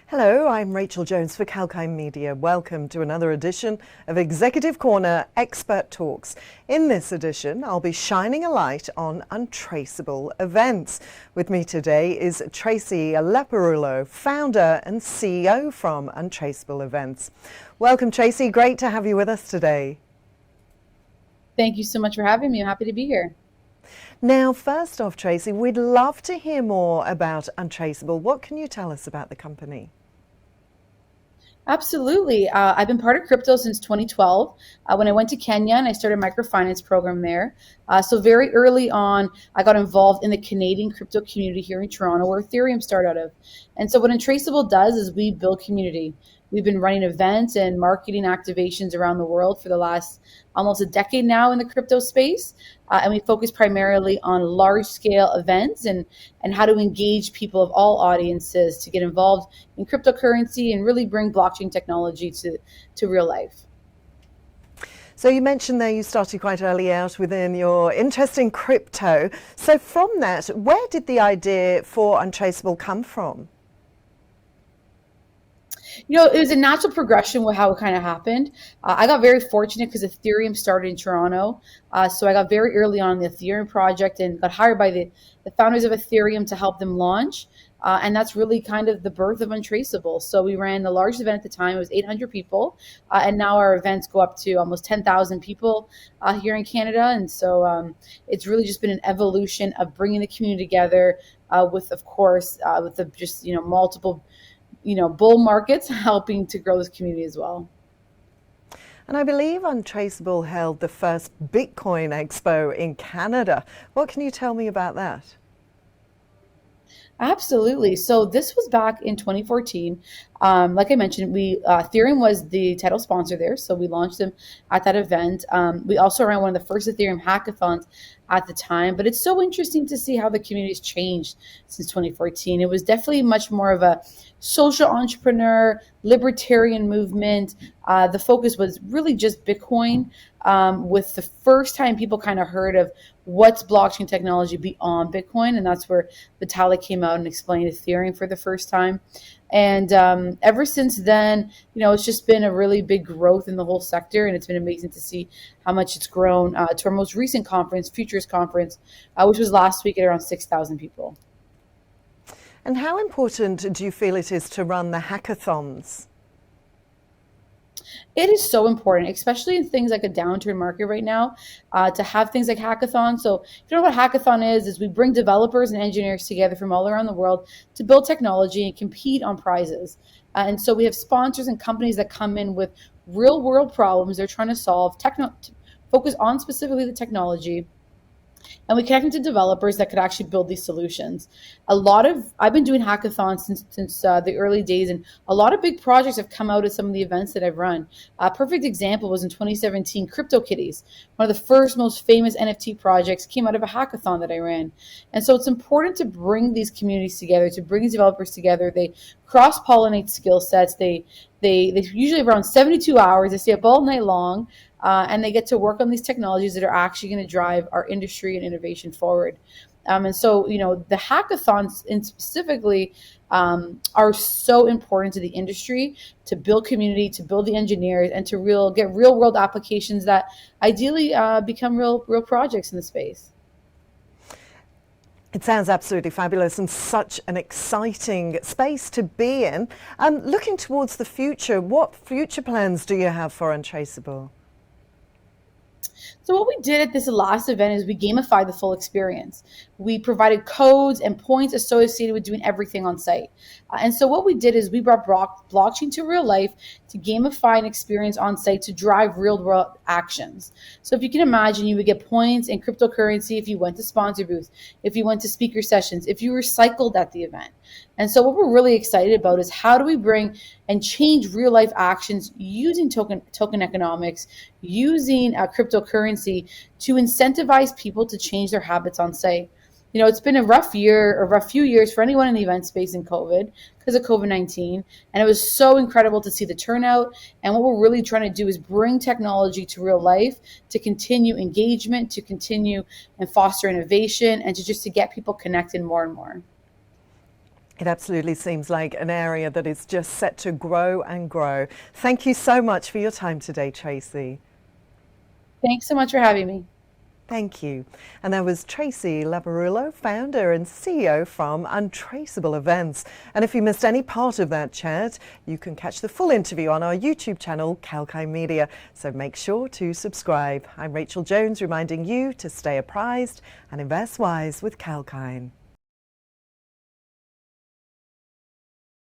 Hello, I'm Rachel Jones for Kalkine Media. Welcome to another edition of Executive Corner Expert Talks. In this edition, I'll be shining a light on Untraceable Events. With me today is Tracy Leparulo, founder and CEO from Untraceable Events. Welcome, Tracy. Great to have you with us today. Thank you so much for having me. I'm happy to be here. Now, first off, Tracy, we'd love to hear more about Untraceable. What can you tell us about the company? Absolutely. I've been part of crypto since 2012 when I went to Kenya and I started a microfinance program there. So very early on, I got involved in the Canadian crypto community here in Toronto where Ethereum started out of. And so what Untraceable does is we build community. We've been running events and marketing activations around the world for the last almost a decade now in the crypto space. And we focus primarily on large scale events and how to engage people of all audiences to get involved in cryptocurrency and really bring blockchain technology to real life. So you mentioned there you started quite early out within your interest in crypto. So from that, where did the idea for Untraceable come from? It was a natural progression with how it kind of happened. I got very fortunate because Ethereum started in Toronto. So I got very early on the Ethereum project and got hired by the founders of Ethereum to help them launch. And that's really kind of the birth of Untraceable. So we ran the largest event at the time. It was 800 people. And now our events go up to almost 10,000 people here in Canada. And so it's really just been an evolution of bringing the community together with, of course, with the just, multiple bull markets helping to grow this community as well. And I believe Untraceable held the first Bitcoin Expo in Canada. What can you tell me about that? Absolutely. So this was back in 2014. Like I mentioned, Ethereum was the title sponsor there, so we launched them at that event. We also ran one of the first Ethereum hackathons at the time. But it's so interesting to see how the community's changed since 2014. It was definitely much more of a social entrepreneur, libertarian movement. The focus was really just Bitcoin. With the first time people kind of heard of what's blockchain technology beyond Bitcoin, and that's where Vitalik came out and explained Ethereum for the first time. And ever since then, it's just been a really big growth in the whole sector, and it's been amazing to see how much it's grown to our most recent conference, Futures Conference, which was last week at around 6,000 people. And how important do you feel it is to run the hackathons? It is so important, especially in things like a downturn market right now, to have things like hackathons. So if you know what hackathon is we bring developers and engineers together from all around the world to build technology and compete on prizes. And so we have sponsors and companies that come in with real world problems they're trying to solve, focus on specifically the technology. And we connect to developers that could actually build these solutions. I've been doing hackathons since the early days, and a lot of big projects have come out of some of the events that I've run. A perfect example was in 2017, CryptoKitties. One of the first most famous NFT projects came out of a hackathon that I ran. And so it's important to bring these communities together, to bring these developers together. They cross-pollinate skill sets. They usually have around 72 hours. They stay up all night long. And they get to work on these technologies that are actually going to drive our industry and innovation forward. And so, the hackathons specifically are so important to the industry to build community, to build the engineers, and to get real world applications that ideally become real projects in the space. It sounds absolutely fabulous and such an exciting space to be in. Looking towards the future, what future plans do you have for Untraceable? So what we did at this last event is we gamified the full experience. We provided codes and points associated with doing everything on site. And so what we did is we brought blockchain to real life to gamify an experience on site to drive real world actions. So if you can imagine, you would get points in cryptocurrency if you went to sponsor booths, if you went to speaker sessions, if you recycled at the event. And so what we're really excited about is how do we bring and change real life actions using token economics, using cryptocurrency to incentivize people to change their habits on site. It's been a rough few years for anyone in the event space in COVID because of COVID-19. And it was so incredible to see the turnout. And what we're really trying to do is bring technology to real life to continue engagement, to continue and foster innovation, and to get people connected more and more. It absolutely seems like an area that is just set to grow and grow. Thank you so much for your time today, Tracy. Thanks so much for having me. Thank you. And that was Tracy Leparulo, founder and CEO from Untraceable Events. And if you missed any part of that chat, you can catch the full interview on our YouTube channel, Kalkine Media. So make sure to subscribe. I'm Rachel Jones, reminding you to stay apprised and invest wise with Kalkine.